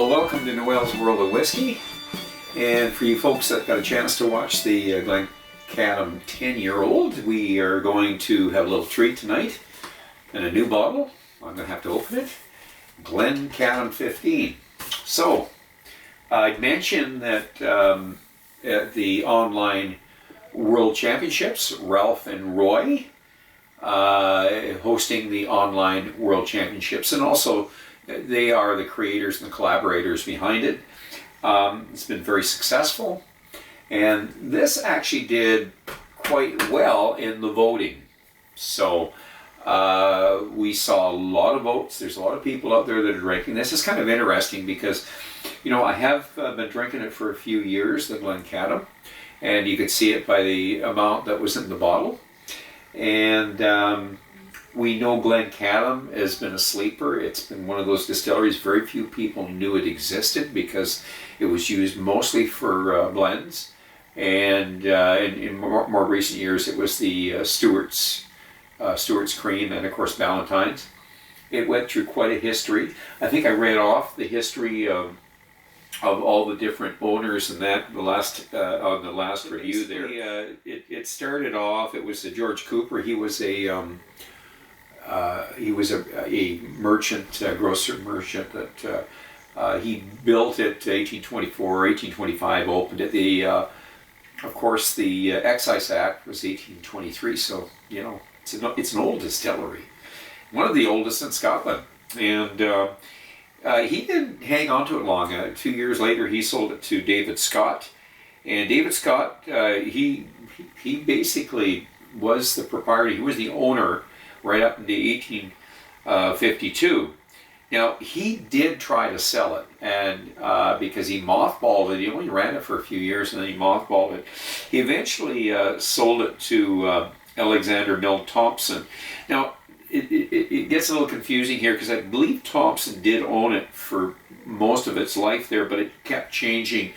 Well, welcome to Noel's World of Whiskey. And for you folks that got a chance to watch the Glencadam 10-year-old, we are going to have a little treat tonight in a new bottle. I'm going to have to open it. Glencadam 15. So, I'd mentioned that at the online World Championships, Ralph and Roy hosting the online World Championships, and also they are the creators and the collaborators behind it. It's been very successful, and this actually did quite well in the voting. So we saw a lot of votes. There's a lot of people out there that are drinking. This is kind of interesting because, you know, I have been drinking it for a few years, the Glencadam, and you could see it by the amount that was in the bottle. And we know Glencadam has been a sleeper. It's been one of those distilleries very few people knew it existed because it was used mostly for blends. And in more recent years, it was the Stewart's Cream and, of course, Valentine's. It went through quite a history. I think I read off the history of all the different owners and that on the last review there. It started off. It was George Cooper. He was a merchant, grocer merchant that he built it 1824, 1825, opened it. Of course, the Excise Act was 1823, so, you know, it's an old distillery. One of the oldest in Scotland. And he didn't hang on to it long. 2 years later, he sold it to David Scott. And David Scott, he basically was the proprietor. He was the owner right up into 1852. Now, he did try to sell it, and because he mothballed it. He only ran it for a few years, and then he mothballed it. He eventually sold it to Alexander Milne Thompson. Now, it gets a little confusing here because I believe Thompson did own it for most of its life there, but it kept changing.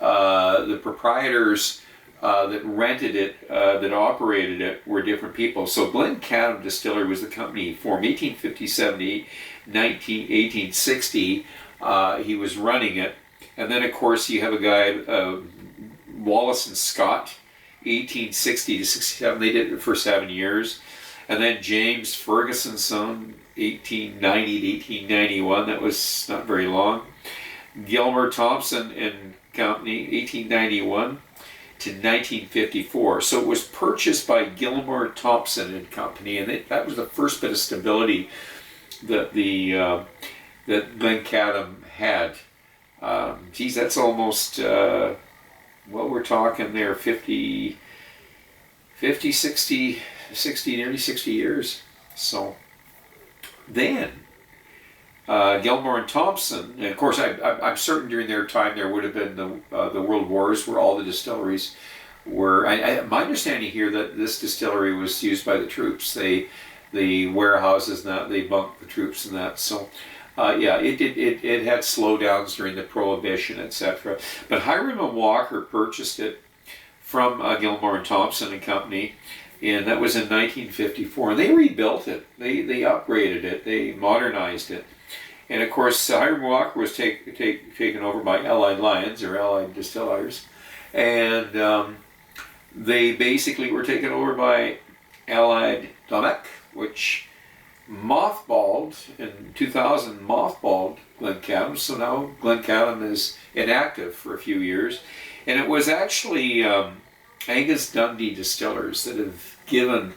The proprietors that rented it, that operated it, were different people. So Glencadam Distillery was the company formed 1857 to 1860. He was running it. And then, of course, you have a guy, Wallace and Scott, 1860 to 67. They did it for 7 years. And then James Ferguson's son, 1890 to 1891. That was not very long. Gilmer Thompson and Company, 1891 to 1954. So it was purchased by Gilmer Thompson and Company, and that was the first bit of stability that that Glencadam had. Geez, that's almost we're talking there 50, 60, nearly 60 years. So then Gilmore and Thompson, and of course I'm certain during their time there would have been the World Wars where all the distilleries were. My understanding here that this distillery was used by the troops. The warehouses and that, they bunked the troops and that. So yeah, it had slowdowns during the Prohibition, etc. But Hiram and Walker purchased it from Gilmore and Thompson and Company, and that was in 1954. And they rebuilt it. They upgraded it. They modernized it. And of course, Hiram Walker was taken over by Allied Lyons, or Allied Distillers, and they basically were taken over by Allied Domecq, which mothballed in 2000. Mothballed Glencadam, so now Glencadam is inactive for a few years, and it was actually Angus Dundee distillers that have given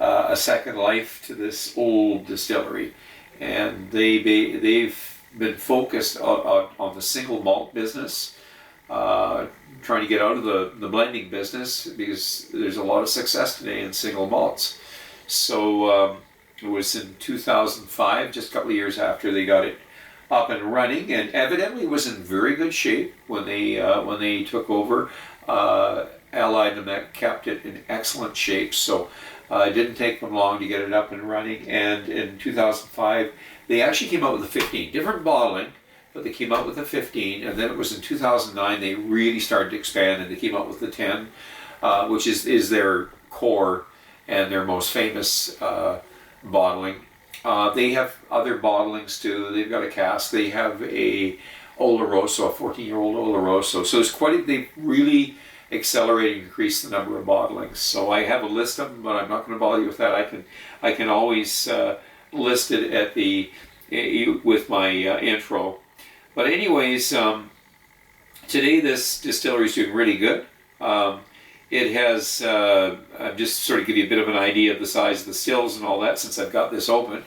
a second life to this old distillery. And they've been focused on the single malt business, trying to get out of the blending business because there's a lot of success today in single malts. So it was in 2005, just a couple of years after they got it up and running, and evidently was in very good shape when they took over. Allied Domecq kept it in excellent shape, so it didn't take them long to get it up and running. And in 2005, they actually came out with a 15, different bottling, but they came out with a 15. And then it was in 2009 they really started to expand, and they came out with the 10, which is their core and their most famous bottling. They have other bottlings too. They've got a cask. They have a oloroso, a 14-year-old oloroso. So they've really accelerated and increased the number of bottlings. So I have a list of them, but I'm not going to bother you with that. I can always list it at with my intro. But anyways, today this distillery is doing really good. It has, I'll just sort of give you a bit of an idea of the size of the stills and all that since I've got this open.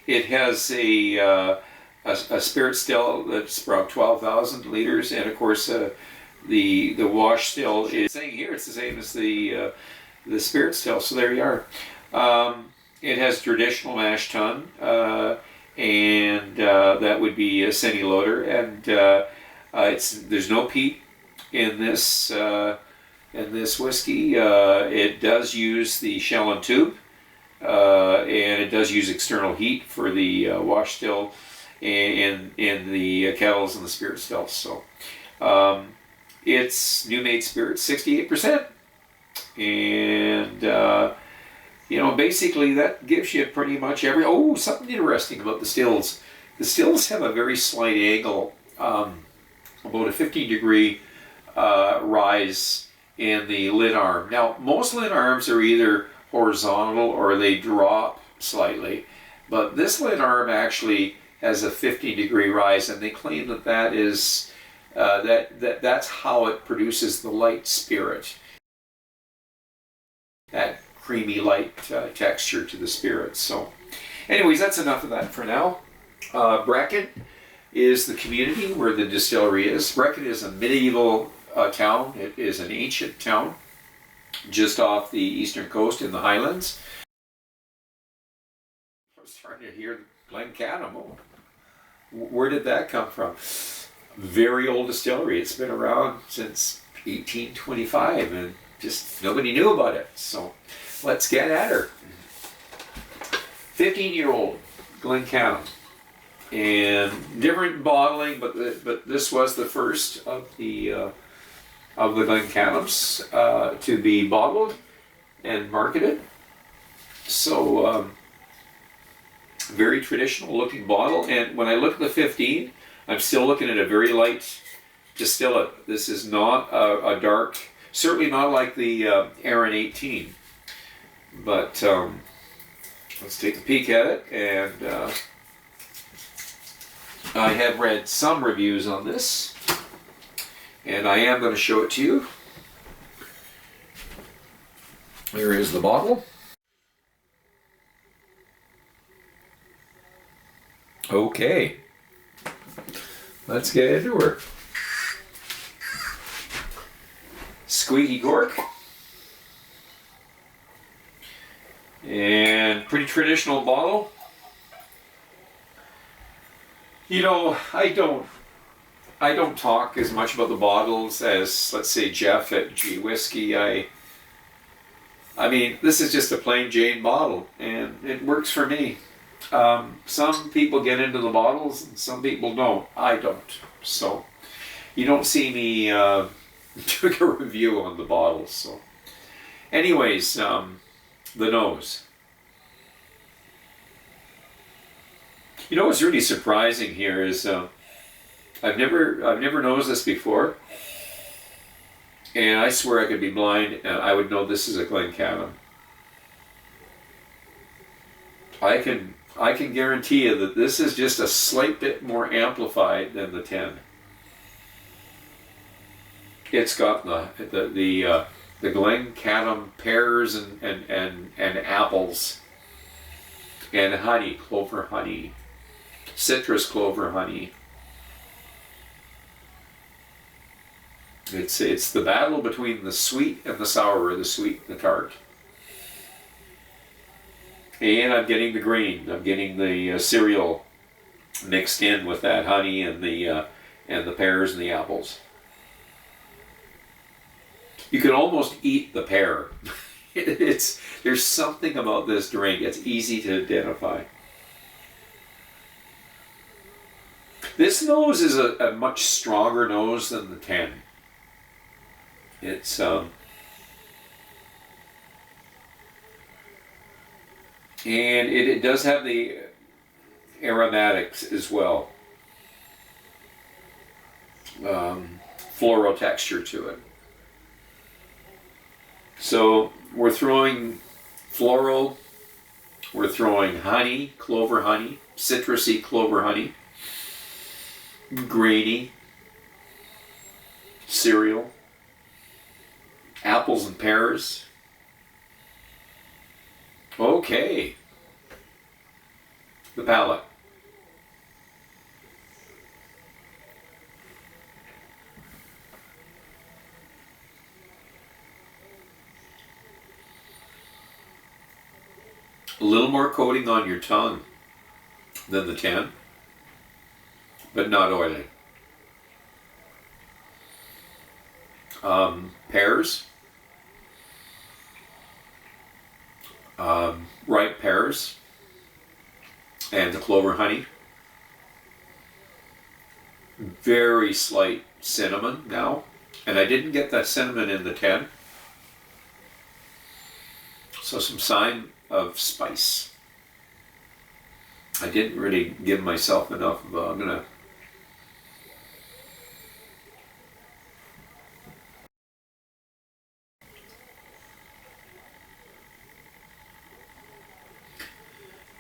It has a spirit still that's around 12,000 liters, and of course the wash still is saying here it's the same as the spirit still. So there you are. It has traditional mash tun, and that would be a semi loader, and there's no peat in this whiskey. It does use the shell and tube, and it does use external heat for the wash still and the kettles and the spirit stills. So it's new made spirit, 68%, and basically that gives you pretty much something interesting about the stills. The stills have a very slight angle, about a 15-degree rise in the lid arm. Now, most lid arms are either horizontal or they drop slightly, but this lid arm actually has a 15-degree rise, and they claim that is that's how it produces the light spirit. That creamy light texture to the spirit. So, anyways, that's enough of that for now. Brecon is the community where the distillery is. Brecon is a medieval town. It is an ancient town just off the eastern coast in the Highlands. I'm starting to hear Glencadam. Oh, where did that come from? Very old distillery. It's been around since 1825, and just nobody knew about it. So let's get at her. 15-year-old Glencadam. And different bottling, but this was the first of the Glencadams to be bottled and marketed. So very traditional looking bottle. And when I look at the 15, I'm still looking at a very light distillate. This is not a dark, certainly not like the Arran 18. But let's take a peek at it. And I have read some reviews on this, and I am going to show it to you. Here is the bottle. Okay, let's get into her. Squeaky cork. And pretty traditional bottle. I don't talk as much about the bottles as, let's say, Jeff at IWSC. I mean, this is just a plain Jane bottle, and it works for me. Some people get into the bottles, and some people don't. I don't. So, you don't see me doing a review on the bottles. So, anyways, the nose. What's really surprising here is I've never noticed this before, and I swear I could be blind and I would know this is a Glencadam. I can guarantee you that this is just a slight bit more amplified than the 10. It's got the Glencadam pears and apples and honey, clover honey. Citrus clover honey. It's the battle between the sweet and the sour, or the sweet and the tart. And I'm getting the green. I'm getting the cereal mixed in with that honey and the pears and the apples. You can almost eat the pear. There's something about this drink. It's easy to identify. This nose is a much stronger nose than the 10. It's and it does have the aromatics as well. floral texture to it. So we're throwing floral, we're throwing honey, clover honey, citrusy clover honey, grainy, cereal, apples and pears. Okay. The palate. A little more coating on your tongue than the 10, but not oily. Pears, ripe pears, and the clover honey. Very slight cinnamon now, and I didn't get that cinnamon in the 10. So some sign of spice. I didn't really give myself enough. I'm gonna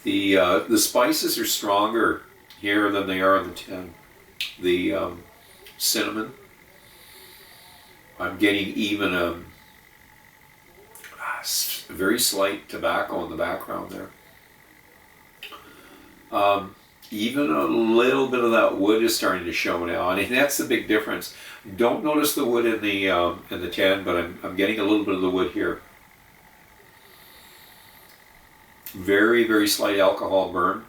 the spices are stronger here than they are in the 10. The cinnamon. I'm getting even a very slight tobacco in the background there. Even a little bit of that wood is starting to show now, and that's the big difference. Don't notice the wood in the 10, but I'm getting a little bit of the wood here. Very, very slight alcohol burn.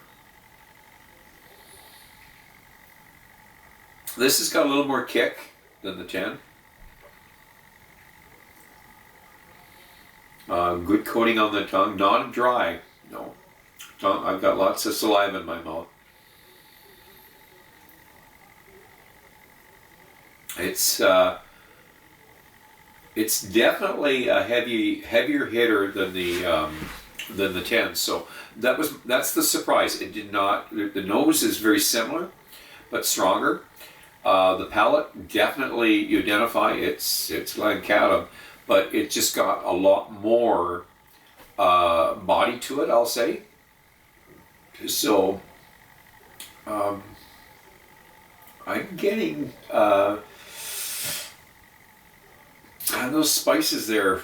This has got a little more kick than the 10. Good coating on the tongue, not dry. No, I've got lots of saliva in my mouth. It's definitely a heavier hitter than the 10. So that's the surprise. It did not. The nose is very similar, but stronger. The palate, definitely you identify it's Glencadam, but it just got a lot more body to it, I'll say. So I'm getting those spices there.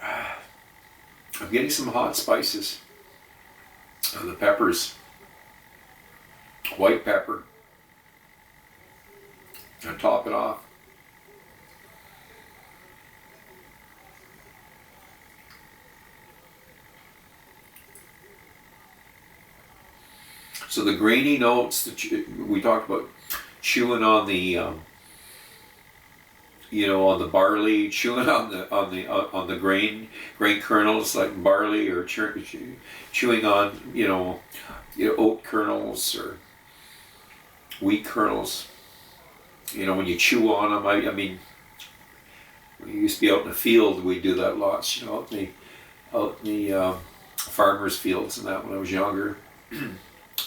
I'm getting some hot spices. The peppers, white pepper. And top it off. So the grainy notes that we talked about, chewing on the, on the barley, chewing on the grain kernels like barley, or chewing on oat kernels or wheat kernels. When you chew on them, I mean, we used to be out in the field, we'd do that lots, out in the farmers' fields and that when I was younger.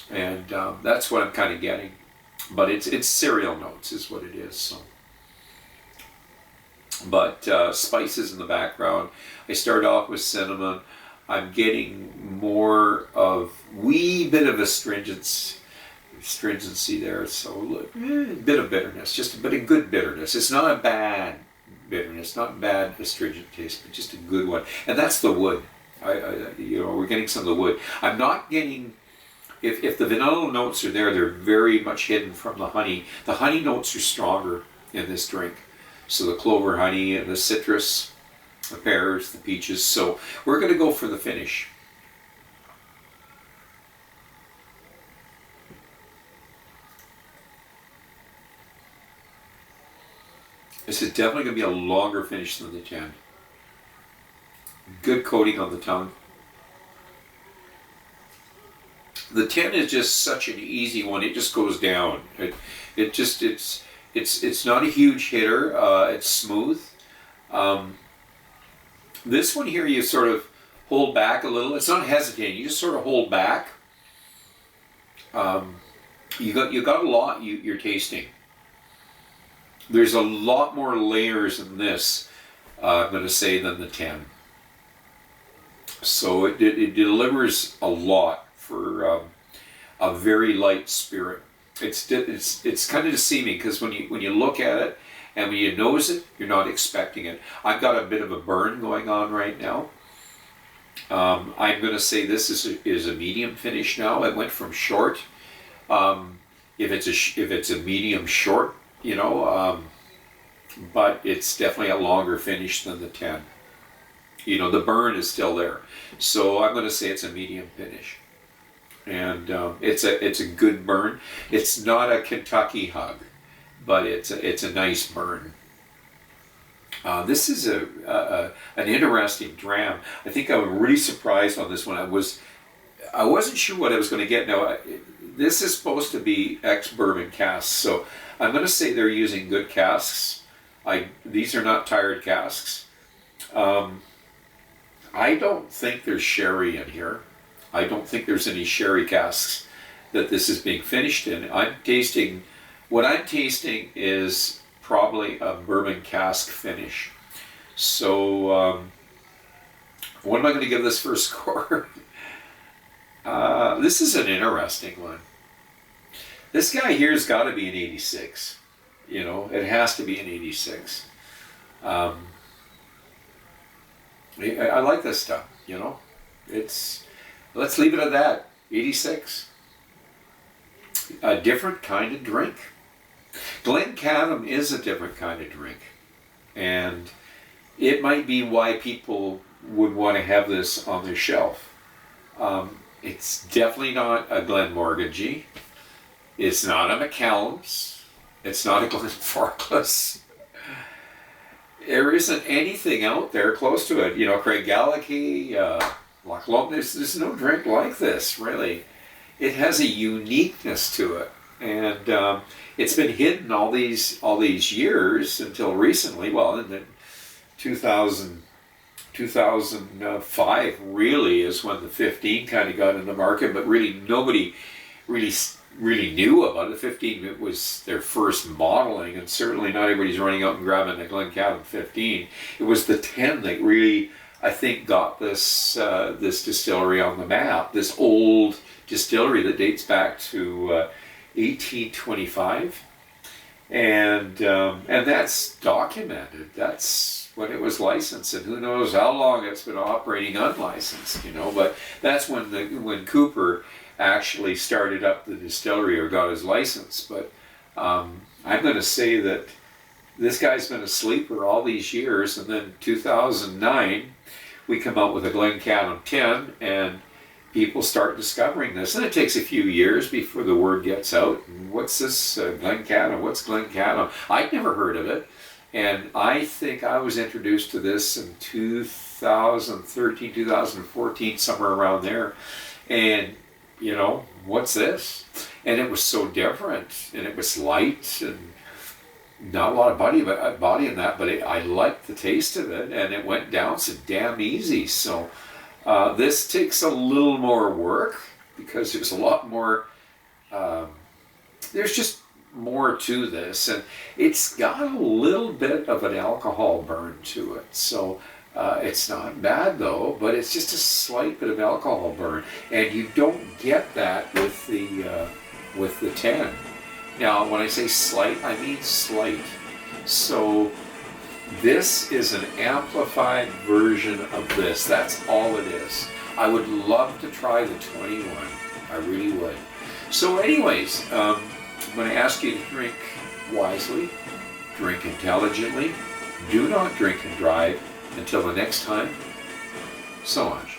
And that's what I'm kind of getting. But it's cereal notes is what it is. So. But spices in the background. I start off with cinnamon. I'm getting more of wee bit of astringency there, so a bit of bitterness, just a bit of good bitterness. It's not a bad bitterness, not bad astringent taste, but just a good one. And that's the wood. We're getting some of the wood. I'm not getting, if the vanilla notes are there, they're very much hidden from the honey. The honey notes are stronger in this drink. So the clover honey and the citrus, the pears, the peaches. So we're going to go for the finish. This is definitely going to be a longer finish than the 10. Good coating on the tongue. The 10 is just such an easy one. It just goes down. It's not a huge hitter. It's smooth. This one here, you sort of hold back a little. It's not hesitating. You just sort of hold back. You got a lot you're tasting. There's a lot more layers in this, I'm going to say, than the 10. So it delivers a lot for a very light spirit. It's kind of deceiving because when you look at it and when you nose it, you're not expecting it. I've got a bit of a burn going on right now. I'm going to say this is a medium finish now. It went from short. If it's a medium short, you know, but it's definitely a longer finish than the 10. You know, the burn is still there. So I'm going to say it's a medium finish. And it's a good burn. It's not a Kentucky hug, but it's a nice burn. This is an interesting dram. I think I was really surprised on this one. I wasn't sure what I was going to get. Now, this is supposed to be ex-bourbon casks, so I'm going to say they're using good casks. These are not tired casks. I don't think there's sherry in here. I don't think there's any sherry casks that this is being finished in. What I'm tasting is probably a bourbon cask finish. So what am I going to give this for a score? This is an interesting one. This guy here's got to be an 86. You know, it has to be an 86. I like this stuff, you know. Let's leave it at that. 86. A different kind of drink. Glencadam is a different kind of drink. And it might be why people would want to have this on their shelf. It's definitely not a Glenmorangie. It's not a Macallan's. It's not a Glenfarclas. There isn't anything out there close to it. You know, Craigellachie, Loch Lomond, there's no drink like this, really. It has a uniqueness to it. And it's been hidden all these years until recently. Well, in the 2005 really is when the 15 kind of got in the market, but really nobody really knew about it. 15, it was their first modeling, and certainly not everybody's running out and grabbing a Glencadam 15. It was the 10 that really, I think, got this distillery on the map. This old distillery that dates back to 1825, and that's documented. That's when it was licensed, and who knows how long it's been operating unlicensed. You know, but that's when Cooper actually started up the distillery or got his license. But I'm going to say that this guy's been a sleeper all these years, and then 2009 we come out with a Glencadam 10, and people start discovering this, and it takes a few years before the word gets out. What's this Glencadam? What's Glencadam? I'd never heard of it, and I think I was introduced to this in 2013, 2014, somewhere around there, and you know, what's this? And it was so different, and it was light, and not a lot of body in that, but I liked the taste of it, and it went down so damn easy. So this takes a little more work because there's a lot more, there's just more to this, and it's got a little bit of an alcohol burn to it. So it's not bad though, but it's just a slight bit of alcohol burn, and you don't get that with the 10. Now, when I say slight, I mean slight. So this is an amplified version of this. That's all it is. I would love to try the 21. I really would. So anyways, I'm going to ask you to drink wisely, drink intelligently, do not drink and drive. Until the next time, so much.